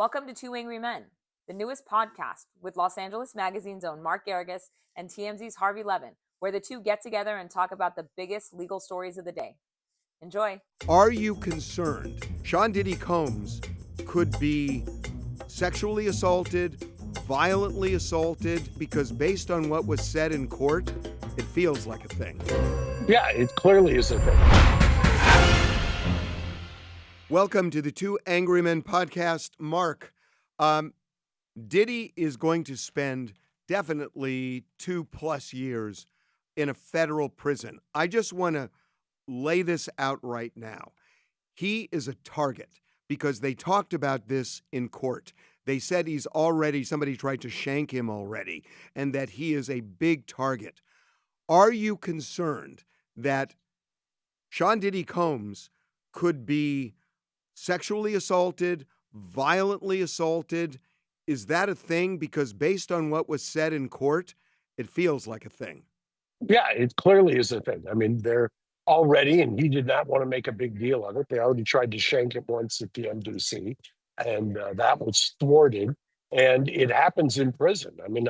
Welcome to Two Angry Men, the newest podcast with Los Angeles Magazine's own Mark Geragos and TMZ's Harvey Levin, where the two get together and talk about the biggest legal stories of the day. Enjoy. Are you concerned Sean Diddy Combs could be sexually assaulted, violently assaulted, because based on what was said in court, it feels like a thing? Yeah, it clearly is a thing. Welcome to the Two Angry Men podcast. Mark, Diddy is going to spend definitely 2+ years in a federal prison. I just want to lay this out right now. He is a target because they talked about this in court. They said somebody tried to shank him already, and that he is a big target. Are you concerned that Sean Diddy Combs could be sexually assaulted, violently assaulted? Is that a thing? Because based on what was said in court, it feels like a thing. Yeah, it clearly is a thing. I mean, they're already, and he did not want to make a big deal of it. They already tried to shank him once at the MDC, and that was thwarted. And it happens in prison. I mean,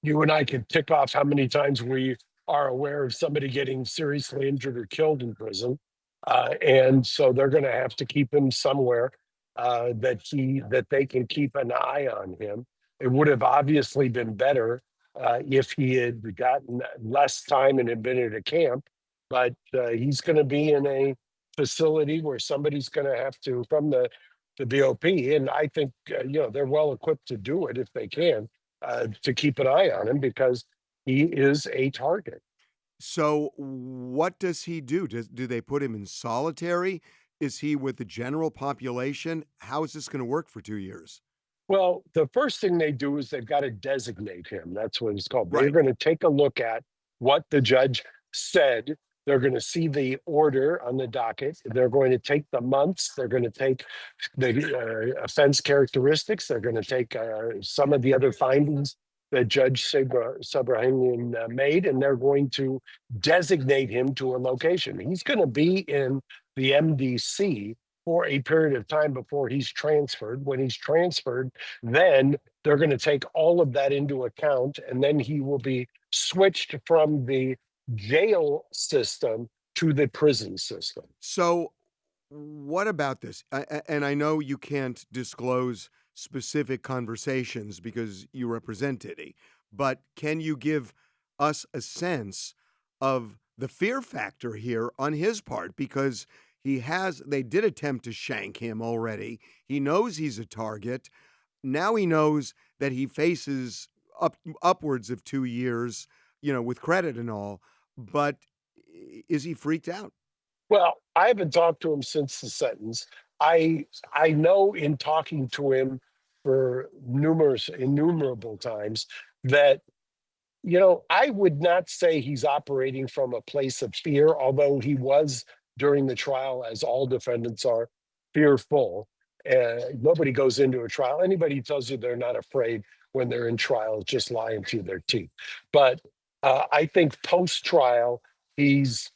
you and I could tick off how many times we are aware of somebody getting seriously injured or killed in prison. And so they're going to have to keep him somewhere that they can keep an eye on him. It would have obviously been better if he had gotten less time and had been at a camp, but he's going to be in a facility where somebody's going to have to, from the BOP, and I think they're well equipped to do it if they can, to keep an eye on him because he is a target. So what does he do? Do they put him in solitary? Is he with the general population? How is this going to work for 2 years? Well, the first thing they do is they've got to designate him. That's what it's called. Right. They're going to take a look at what the judge said. They're going to see the order on the docket. They're going to take the months. They're going to take the offense characteristics. They're going to take some of the other findings that Judge Sabrahanian made, and they're going to designate him to a location. He's going to be in the MDC for a period of time before he's transferred. When he's transferred, then they're going to take all of that into account, and then he will be switched from the jail system to the prison system. So what about this? And I know you can't disclose specific conversations because you represent Diddy, but can you give us a sense of the fear factor here on his part? Because they did attempt to shank him already. He knows he's a target. Now he knows that he faces upwards of 2 years, with credit and all. But is he freaked out? Well, I haven't talked to him since the sentence. I know in talking to him for innumerable times that, I would not say he's operating from a place of fear, although he was during the trial, as all defendants are, fearful. Nobody goes into a trial. Anybody who tells you they're not afraid when they're in trial is just lying through their teeth. But I think post-trial, he's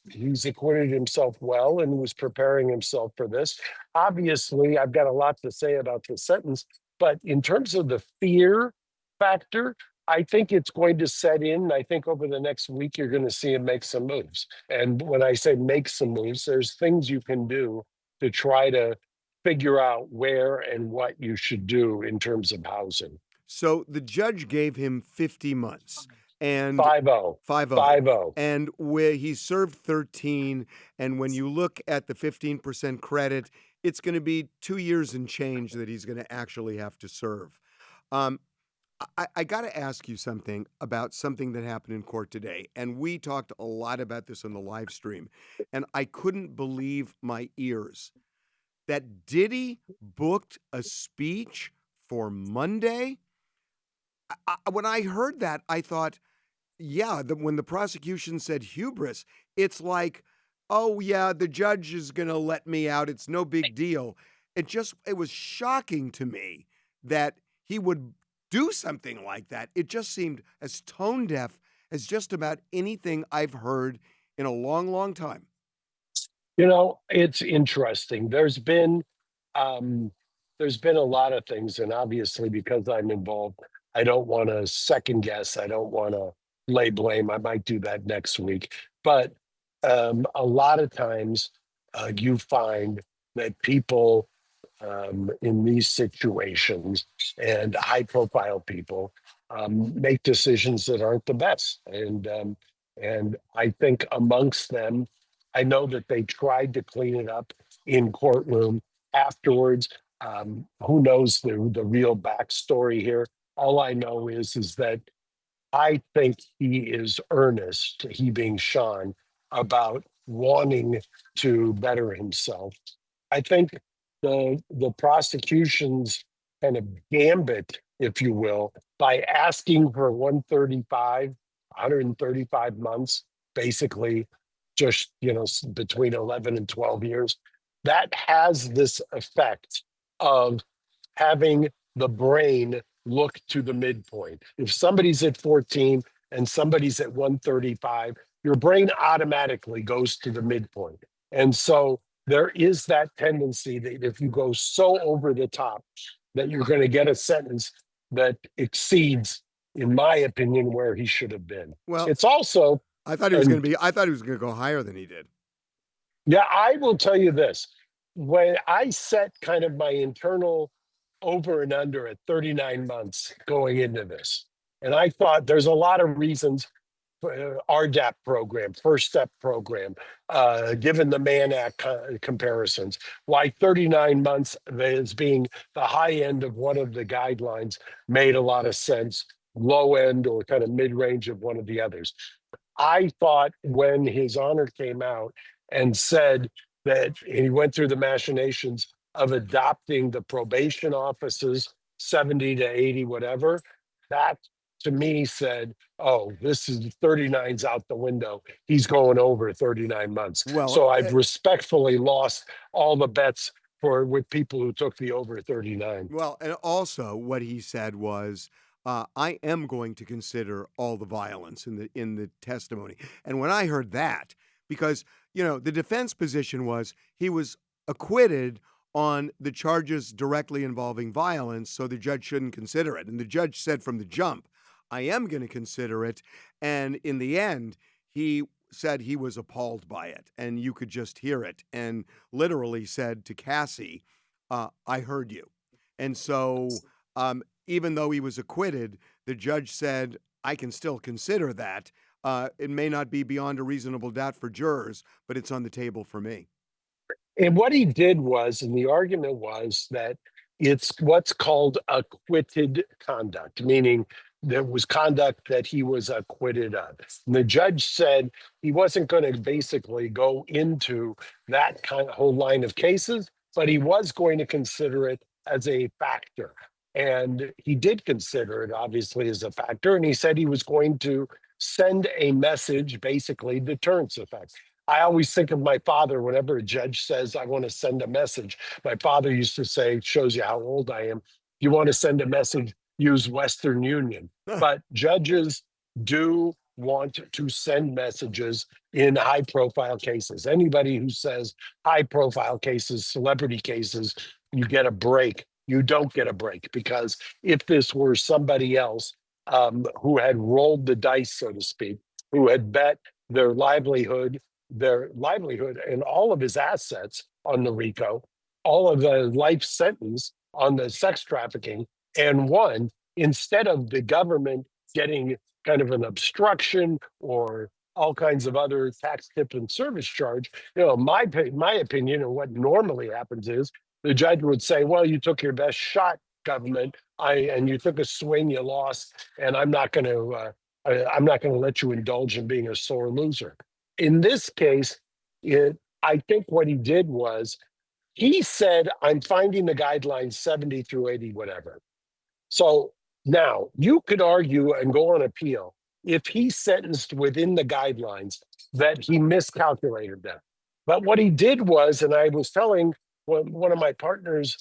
acquitted himself well and was preparing himself for this. Obviously, I've got a lot to say about the sentence, but in terms of the fear factor, I think it's going to set in. I think over the next week, you're going to see him make some moves. And when I say make some moves, there's things you can do to try to figure out where and what you should do in terms of housing. So the judge gave him 50 months. And 5-0. 5-0. And where he served 13, and when you look at the 15% credit, it's going to be 2 years and change that he's going to actually have to serve. I got to ask you something about something that happened in court today, and we talked a lot about this on the live stream, and I couldn't believe my ears that Diddy booked a speech for Monday. When I heard that, I thought, when the prosecution said hubris, it's like, oh yeah, the judge is going to let me out. It's no big deal. It was shocking to me that he would do something like that. It just seemed as tone deaf as just about anything I've heard in a long, long time. It's interesting. There's been there's been a lot of things, and obviously because I'm involved, I don't want to second guess. I don't want to lay blame. I might do that next week. But a lot of times you find that people in these situations and high profile people make decisions that aren't the best. And I think amongst them, I know that they tried to clean it up in courtroom afterwards. Who knows the real backstory here? All I know is that I think he is earnest, he being Sean, about wanting to better himself. I think the prosecution's kind of gambit, if you will, by asking for 135 months, basically just between 11 and 12 years, that has this effect of having the brain look to the midpoint. If somebody's at 14 and somebody's at 135, your brain automatically goes to the midpoint. And so there is that tendency that if you go so over the top, that you're going to get a sentence that exceeds, in my opinion, where he should have been. Well, It's also, I thought he was going to go higher than he did. yeah, I will tell you this. When I set kind of my internal over and under at 39 months going into this, and I thought there's a lot of reasons RDAP program, First Step program, given the Mann Act comparisons, why 39 months as being the high end of one of the guidelines made a lot of sense, low end or kind of mid range of one of the others. I thought when His Honor came out and said that he went through the machinations of adopting the probation office's 70 to 80, whatever, that to me said, oh, this is 39's out the window. He's going over 39 months. Well, so I've respectfully lost all the bets with people who took the over 39. Well, and also what he said was, I am going to consider all the violence in the testimony. And when I heard that, because the defense position was he was acquitted on the charges directly involving violence, so the judge shouldn't consider it. And the judge said from the jump, I am going to consider it. And in the end, he said he was appalled by it, and you could just hear it, and literally said to Cassie, I heard you. And so even though he was acquitted, the judge said, I can still consider that. It may not be beyond a reasonable doubt for jurors, but it's on the table for me. And what he did was, and the argument was that it's what's called acquitted conduct, meaning there was conduct that he was acquitted of. And the judge said he wasn't going to basically go into that kind of whole line of cases, but he was going to consider it as a factor. And he did consider it obviously as a factor. And he said he was going to send a message, basically deterrence effect. I always think of my father whenever a judge says, I want to send a message. My father used to say, shows you how old I am. If you want to send a message, use Western Union. But judges do want to send messages in high profile cases. Anybody who says high profile cases, celebrity cases, you get a break. You don't get a break, because if this were somebody else who had rolled the dice, so to speak, who had bet their livelihood and all of his assets on the RICO, all of the life sentence on the sex trafficking, and won, instead of the government getting kind of an obstruction or all kinds of other tax tip and service charge, my opinion and what normally happens is the judge would say, well, you took your best shot, government, and you took a swing, you lost, and I'm not going to let you indulge in being a sore loser. In this case, I think what he did was he said, I'm finding the guidelines 70 through 80, whatever. So now you could argue and go on appeal if he sentenced within the guidelines that he miscalculated them. But what he did was, and I was telling one of my partners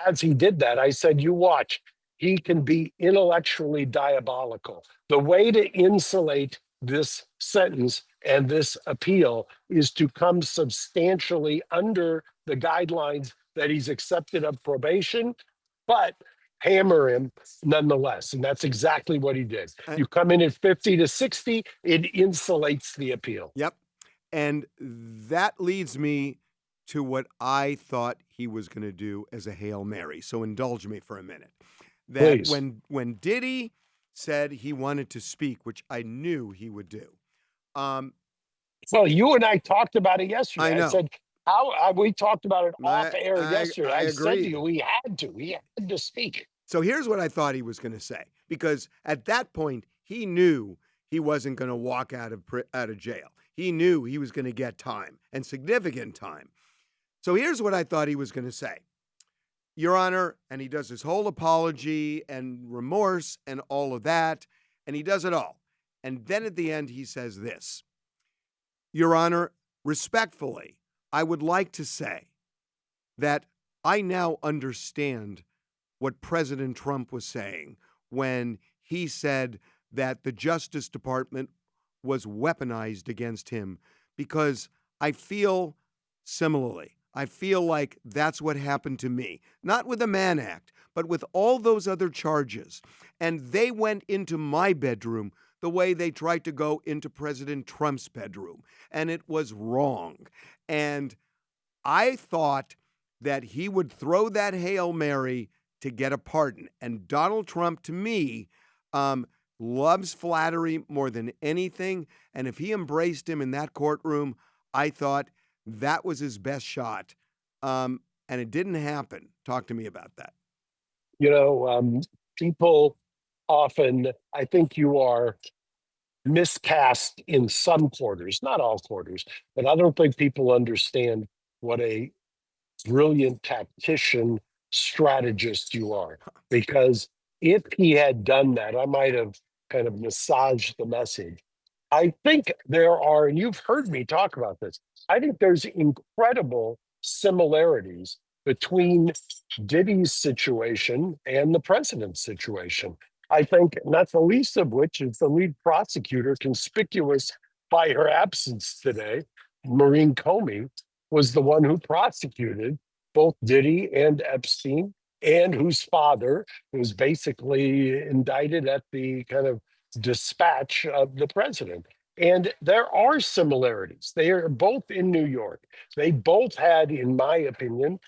as he did that, I said, you watch, he can be intellectually diabolical. The way to insulate this sentence and this appeal is to come substantially under the guidelines that he's accepted of probation, but hammer him nonetheless. And that's exactly what he did. I- You come in at 50 to 60, it insulates the appeal. Yep. And that leads me to what I thought he was going to do as a Hail Mary. So indulge me for a minute. That Please. when Diddy said he wanted to speak, which I knew he would do. Well, you and I talked about it yesterday. I know. said, we talked about it off air yesterday. I I said to agree. you, he had to speak. So here's what I thought he was going to say, because at that point he knew he wasn't going to walk out of jail. He knew he was going to get time, and significant time. So here's what I thought he was going to say. Your Honor, and he does his whole apology and remorse and all of that, and he does it all. And then at the end he says this. Your Honor, respectfully, I would like to say that I now understand what President Trump was saying when he said that the Justice Department was weaponized against him, because I feel similarly. I feel like that's what happened to me, not with the Mann Act, but with all those other charges. And they went into my bedroom the way they tried to go into President Trump's bedroom, and it was wrong. And I thought that he would throw that Hail Mary to get a pardon. And Donald Trump, to me, loves flattery more than anything. And if he embraced him in that courtroom, I thought that was his best shot. And it didn't happen. Talk to me about that. People often, I think you are miscast in some quarters, not all quarters, but I don't think people understand what a brilliant tactician strategist you are. Because if he had done that, I might have kind of massaged the message. I think there are, and you've heard me talk about this, I think there's incredible similarities between Diddy's situation and the president's situation. I think not the least of which is the lead prosecutor, conspicuous by her absence today, Maureen Comey, was the one who prosecuted both Diddy and Epstein, and whose father was basically indicted at the kind of dispatch of the president. And there are similarities. They are both in New York. They both had, in my opinion,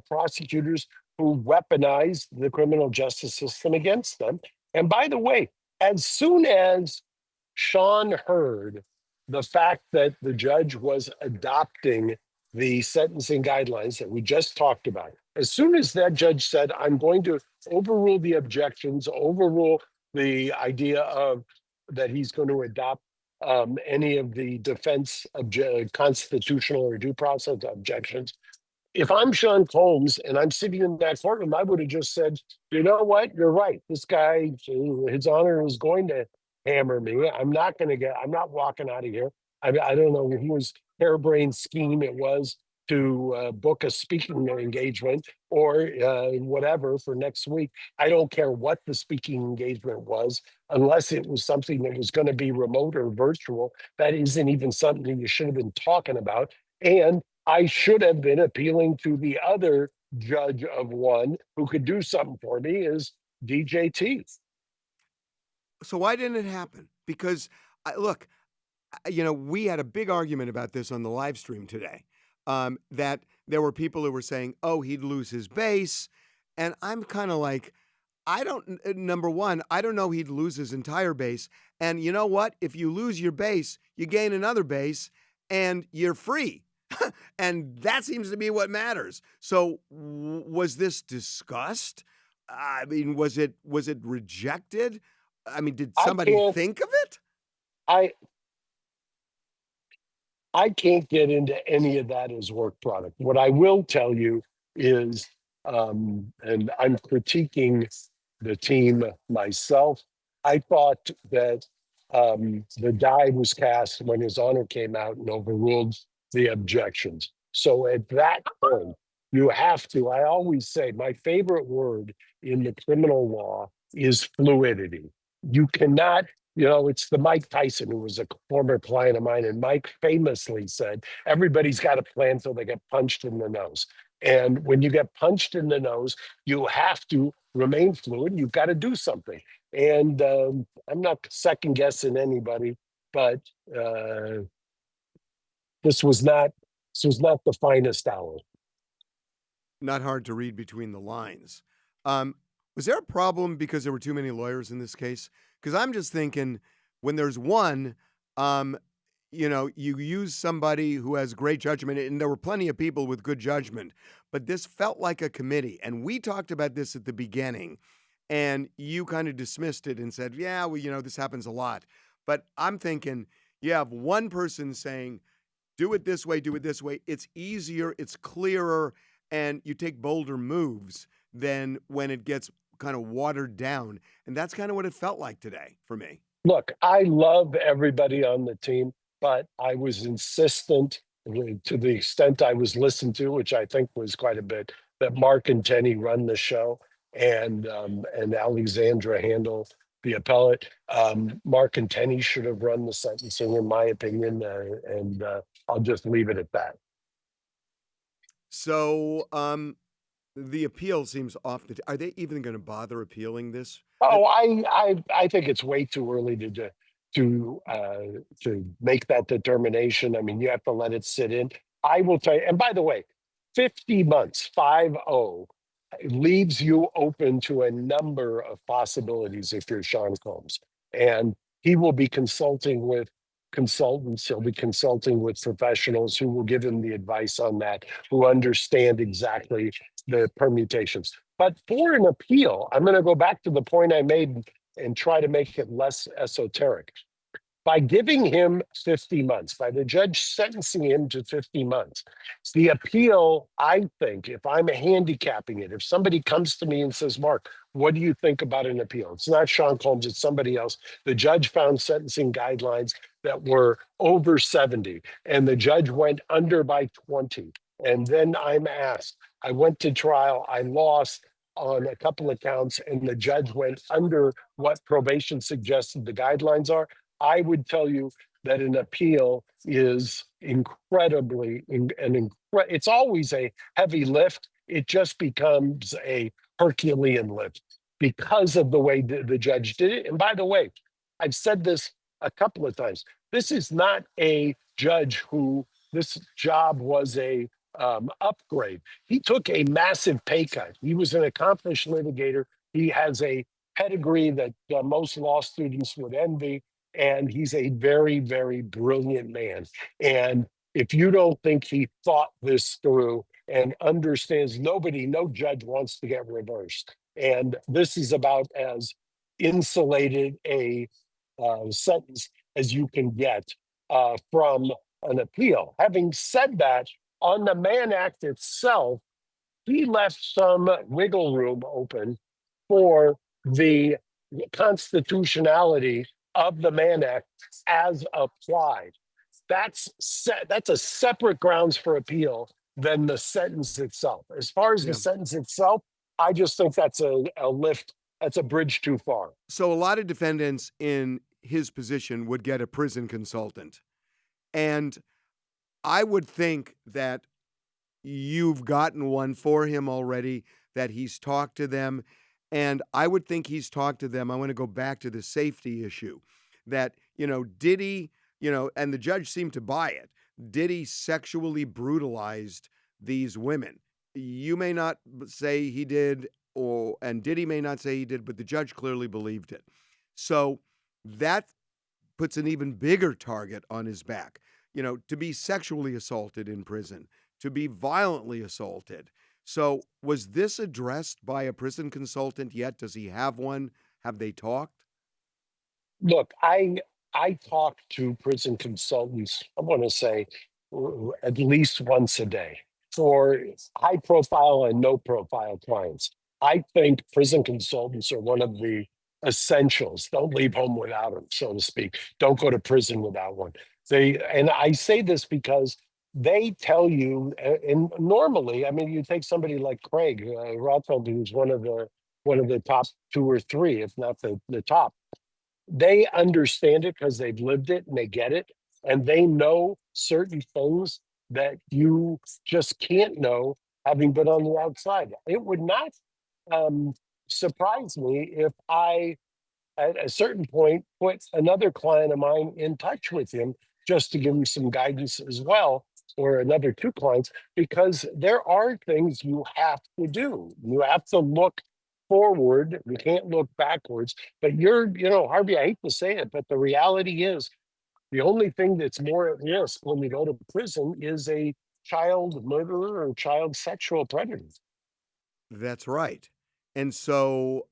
prosecutors who weaponized the criminal justice system against them. And by the way, as soon as Sean heard the fact that the judge was adopting the sentencing guidelines that we just talked about, as soon as that judge said, I'm going to overrule the objections, overrule the idea of that he's going to adopt any of the defense constitutional or due process objections. If I'm Sean Combs and I'm sitting in that courtroom, I would have just said, you know what? You're right. This guy, his honor is going to hammer me. I'm not walking out of here. I don't know whose harebrained scheme it was to book a speaking engagement or whatever for next week. I don't care what the speaking engagement was, unless it was something that was going to be remote or virtual. That isn't even something you should have been talking about. And I should have been appealing to the other judge of one who could do something for me is DJT. So why didn't it happen? Because look, we had a big argument about this on the live stream today. That there were people who were saying, "Oh, he'd lose his base," and I'm kind of like, number one, I don't know he'd lose his entire base. And you know what? If you lose your base, you gain another base, and you're free. And that seems to be what matters. So was this discussed? I mean, was it rejected? I mean, did somebody think of it? I can't get into any of that as work product. What I will tell you is, and I'm critiquing the team myself, I thought that the die was cast when his honor came out and overruled the objections. So at that point, you have to, I always say, my favorite word in the criminal law is fluidity. You cannot It's the Mike Tyson, who was a former client of mine, and Mike famously said, everybody's got a plan till they get punched in the nose. And when you get punched in the nose, you have to remain fluid. You've got to do something. And I'm not second guessing anybody, but uh, this was not the finest hour. Not hard to read between the lines. Was there a problem because there were too many lawyers in this case? Because I'm just thinking, when there's one, you use somebody who has great judgment, and there were plenty of people with good judgment, but this felt like a committee. And we talked about this at the beginning, and you kind of dismissed it and said, yeah, well, this happens a lot. But I'm thinking, you have one person saying, do it this way, do it this way. It's easier, it's clearer, and you take bolder moves than when it gets kind of watered down. And that's kind of what it felt like today for me. Look, I love everybody on the team, but I was insistent, to the extent I was listened to, which I think was quite a bit, that Mark and Tenny run the show, and Alexandra handle the appellate. Mark and Tenny should have run the sentencing, in my opinion, and I'll just leave it at that. So the appeal seems off the. Are they even going to bother appealing this? Oh, I think it's way too early to make that determination. I mean, you have to let it sit in. I will tell you, and by the way, 50 months, 50, leaves you open to a number of possibilities if you're Sean Combs. And he will be consulting with consultants, he'll be consulting with professionals who will give him the advice on that, who understand exactly the permutations. But for an appeal, I'm going to go back to the point I made and try to make it less esoteric. By giving him 50 months, by the judge sentencing him to 50 months, the appeal, I think, if I'm handicapping it, if somebody comes to me and says, Mark, what do you think about an appeal? It's not Sean Combs, it's somebody else. The judge found sentencing guidelines that were over 70, and the judge went under by 20. And then I'm asked, I went to trial, I lost on a couple of counts, and the judge went under what probation suggested the guidelines are. I would tell you that an appeal is incredibly, it's always a heavy lift. It just becomes a Herculean lift because of the way the judge did it. And by the way, I've said this a couple of times. This is not a judge who this job was a upgrade. He took a massive pay cut. He was an accomplished litigator. He has a pedigree that most law students would envy. And he's a very, very brilliant man. And if you don't think he thought this through and understands, no judge wants to get reversed. And this is about as insulated a sentence as you can get from an appeal. Having said that, on the Mann Act itself, he left some wiggle room open for the constitutionality of the Mann Act as applied. That's a separate grounds for appeal than the sentence itself. As far as the sentence itself, I just think that's a lift. That's a bridge too far. So a lot of defendants in his position would get a prison consultant. And I would think that you've gotten one for him already, that he's talked to them. And I would think he's talked to them. I want to go back to the safety issue that, Diddy, and the judge seemed to buy it. Diddy sexually brutalized these women. You may not say he did, and Diddy may not say he did, but the judge clearly believed it. So that puts an even bigger target on his back, to be sexually assaulted in prison, to be violently assaulted. So was this addressed by a prison consultant yet? Does he have one? Have they talked? Look, I talk to prison consultants, I want to say at least once a day for high profile and no profile clients. I think prison consultants are one of the essentials. Don't leave home without them, so to speak. Don't go to prison without one. And I say this because they tell you, and normally, I mean, you take somebody like Craig Rothfeld, who's one of the top two or three, if not the top. they understand it because they've lived it and they get it, and they know certain things that you just can't know having been on the outside. It would not um, surprise me if I, at a certain point, put another client of mine in touch with him just to give him some guidance as well, or another two clients, because there are things you have to do. You have to look forward. You can't look backwards. But Harvey, I hate to say it, but the reality is the only thing that's more at risk when you go to prison is a child murderer or child sexual predator. That's right. And so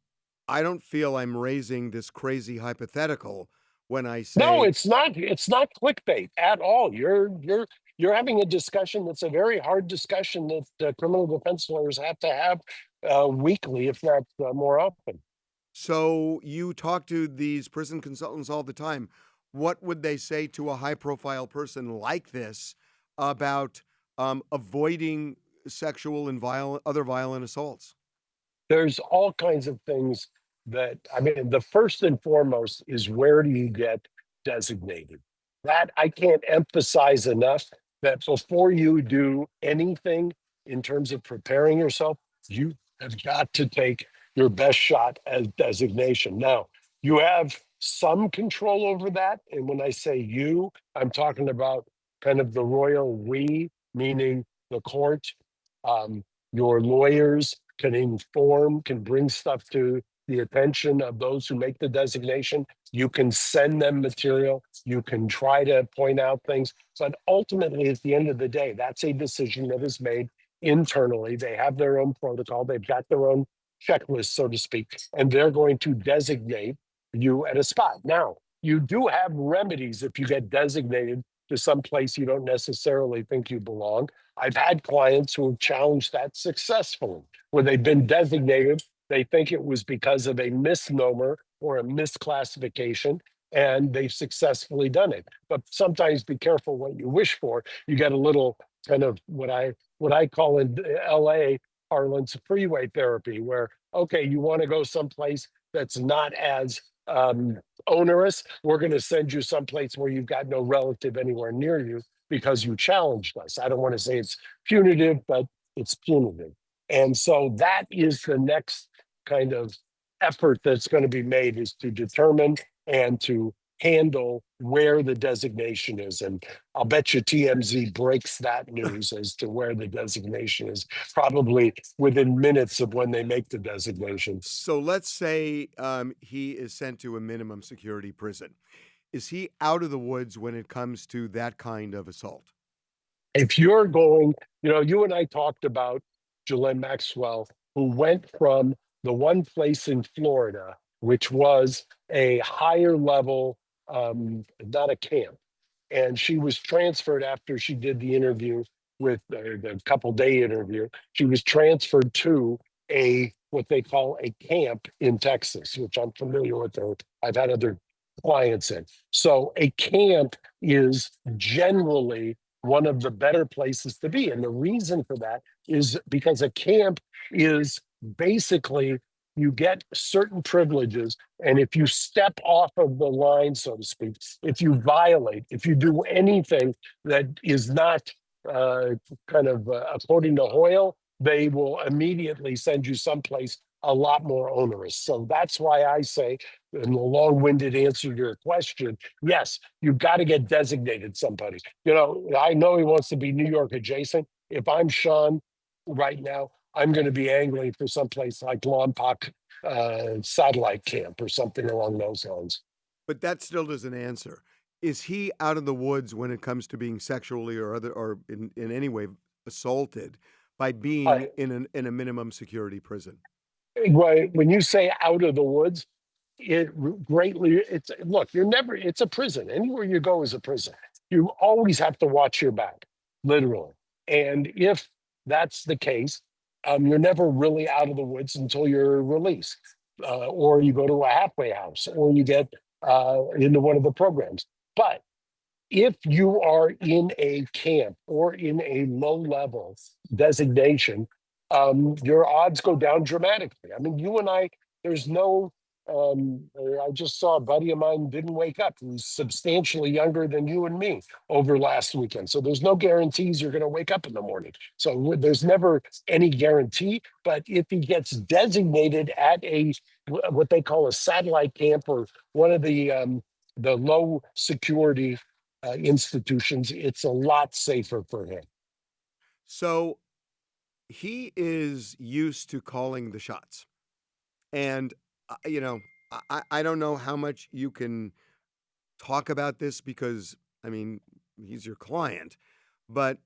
I don't feel I'm raising this crazy hypothetical when I No, say, it's not. It's not clickbait at all. You're having a discussion that's a very hard discussion that criminal defense lawyers have to have weekly, if not more often. so you talk to these prison consultants all the time. What would they say to a high profile person like this about avoiding sexual and other violent assaults? There's all kinds of things that, I mean, the first and foremost is, where do you get designated? That I can't emphasize enough, that before you do anything in terms of preparing yourself, you have got to take your best shot at designation. Now, you have some control over that. And when I say you, I'm talking about kind of the royal we, meaning the court, your lawyers can inform, can bring stuff to the attention of those who make the designation. You can send them material. You can try to point out things. But ultimately, at the end of the day, that's a decision that is made internally. They have their own protocol. They've got their own checklist, so to speak, and they're going to designate you at a spot. Now, you do have remedies if you get designated to some place you don't necessarily think you belong. I've had clients who have challenged that successfully, where they've been designated. They think it was because of a misnomer or a misclassification, and they've successfully done it. But sometimes be careful what you wish for. You get a little kind of what I call in LA parlance freeway therapy, where okay, you want to go someplace that's not as onerous. We're going to send you someplace where you've got no relative anywhere near you because you challenged us. I don't want to say it's punitive, but it's punitive. And so that is the next kind of effort that's going to be made, is to determine and to handle where the designation is. And I'll bet you TMZ breaks that news as to where the designation is, probably within minutes of when they make the designation. So let's say he is sent to a minimum security prison. Is he out of the woods when it comes to that kind of assault? If you're going, you and I talked about Ghislaine Maxwell, who went from the one place in Florida, which was a higher level, not a camp, and she was transferred after she did the interview with the couple day interview. She was transferred to a what they call a camp in Texas, which I'm familiar with. I've had other clients in. So a camp is generally one of the better places to be. And the reason for that is because a camp is basically, you get certain privileges. And if you step off of the line, so to speak, if you violate, if you do anything that is not uh, according to Hoyle, they will immediately send you someplace a lot more onerous. So that's why I say, in a long-winded answer to your question, yes, you've got to get designated somebody. I know he wants to be New York adjacent. If I'm Sean right now, I'm going to be angling for someplace like Lompoc satellite camp or something along those lines. But that still doesn't answer. Is he out of the woods when it comes to being sexually or in any way assaulted by being I, in a minimum security prison? when you say out of the woods, it greatly, it's, look, you're never, it's a prison. Anywhere you go is a prison. You always have to watch your back, literally. And if that's the case, you're never really out of the woods until you're released, or you go to a halfway house, or you get into one of the programs. But if you are in a camp or in a low level designation, your odds go down dramatically. I mean, you and I, there's no I just saw a buddy of mine didn't wake up, who's substantially younger than you and me over last weekend. So there's no guarantees you're going to wake up in the morning. So there's never any guarantee. But if he gets designated at what they call a satellite camp or one of the low security institutions, it's a lot safer for him. So he is used to calling the shots. And, I don't know how much you can talk about this because, I mean, he's your client. But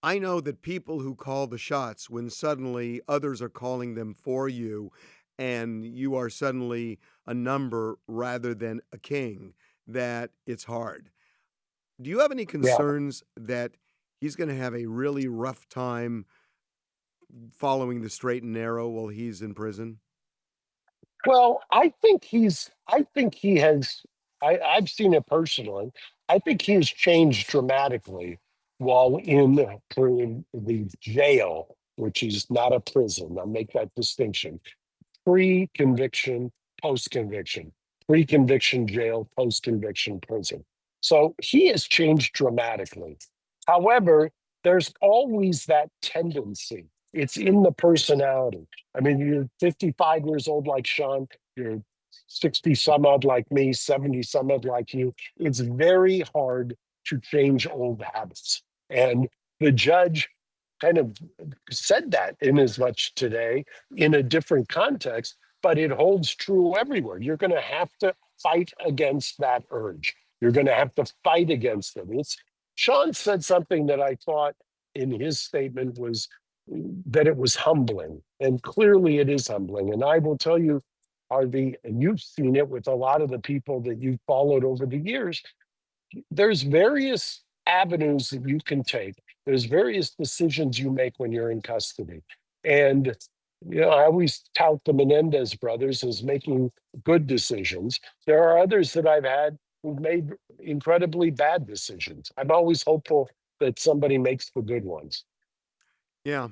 I know that people who call the shots when suddenly others are calling them for you and you are suddenly a number rather than a king, that it's hard. Do you have any Yeah. concerns that he's going to have a really rough time following the straight and narrow while he's in prison? Well, I think he has, I've seen it personally. I think he has changed dramatically while in the jail, which is not a prison. I'll make that distinction. Pre-conviction, post-conviction, pre-conviction jail, post-conviction prison. So he has changed dramatically. However, there's always that tendency. It's in the personality. I mean, you're 55 years old like Sean, you're 60 some odd like me, 70 some odd like you. It's very hard to change old habits. And the judge kind of said that in as much today in a different context, but it holds true everywhere. You're going to have to fight against that urge. You're going to have to fight against it. Sean said something that I thought in his statement was that it was humbling, and clearly it is humbling. And I will tell you, Harvey, and you've seen it with a lot of the people that you've followed over the years, there's various avenues that you can take. There's various decisions you make when you're in custody. And I always tout the Menendez brothers as making good decisions. There are others that I've had who've made incredibly bad decisions. I'm always hopeful that somebody makes the good ones. Yeah.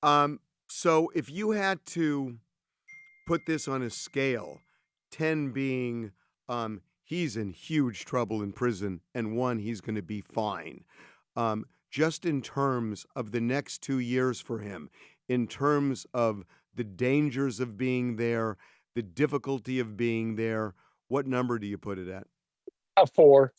Um, so if you had to put this on a scale, 10 being he's in huge trouble in prison, and 1, he's going to be fine. Just in terms of the next 2 years for him, in terms of the dangers of being there, the difficulty of being there, what number do you put it at? A 4.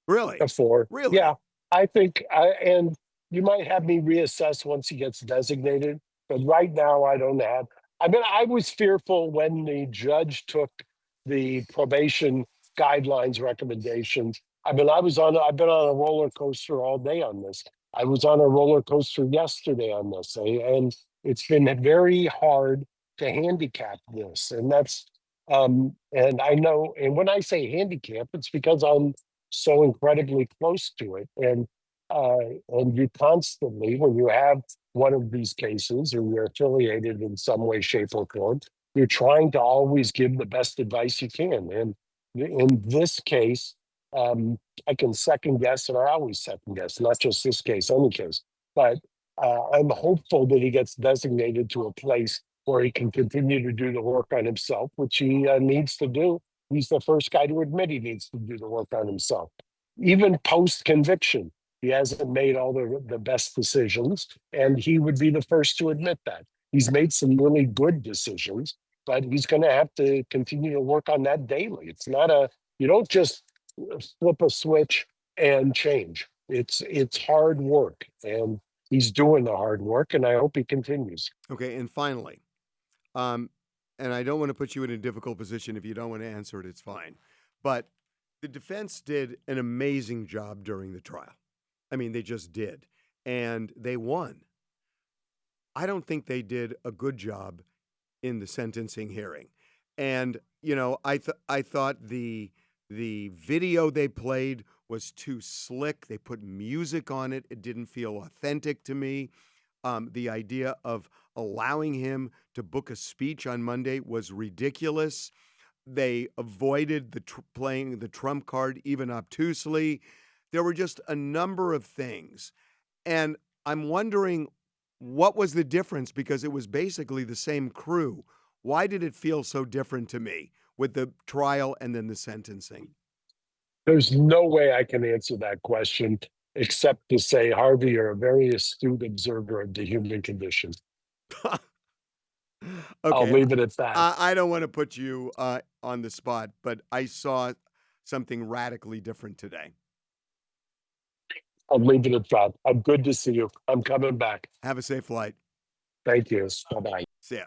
Really? A 4. Really? Yeah, I think, and you might have me reassess once he gets designated, but right now I don't have. I mean, I was fearful when the judge took the probation guidelines recommendations. I mean, I've been on a roller coaster all day on this. I was on a roller coaster yesterday on this, and it's been very hard to handicap this. And and I know, and when I say handicap, it's because I'm so incredibly close to it. And you constantly, when you have one of these cases or you're affiliated in some way, shape, or form, you're trying to always give the best advice you can. And in this case, I can second guess, and I always second guess, not just this case, any case. But I'm hopeful that he gets designated to a place where he can continue to do the work on himself, which he needs to do. He's the first guy to admit he needs to do the work on himself. Even post conviction, he hasn't made all the best decisions, and he would be the first to admit that. He's made some really good decisions, but he's going to have to continue to work on that daily. It's not you don't just flip a switch and change. It's hard work, and he's doing the hard work, and I hope he continues. Okay, and finally, um, and I don't want to put you in a difficult position. If you don't want to answer it, it's fine. But the defense did an amazing job during the trial. I mean, they just did. And they won. I don't think they did a good job in the sentencing hearing. And, I thought the video they played was too slick. They put music on it. It didn't feel authentic to me. The idea of allowing him to book a speech on Monday was ridiculous. They avoided playing the trump card even obtusely. There were just a number of things. And I'm wondering what was the difference, because it was basically the same crew. Why did it feel so different to me with the trial and then the sentencing? There's no way I can answer that question except to say, Harvey, you're a very astute observer of the human condition. I'll Okay, leave it at that. I don't want to put you on the spot, but I saw something radically different today. I'll leave it at that. I'm good to see you. I'm coming back. Have a safe flight. Thank you. Bye-bye. See ya.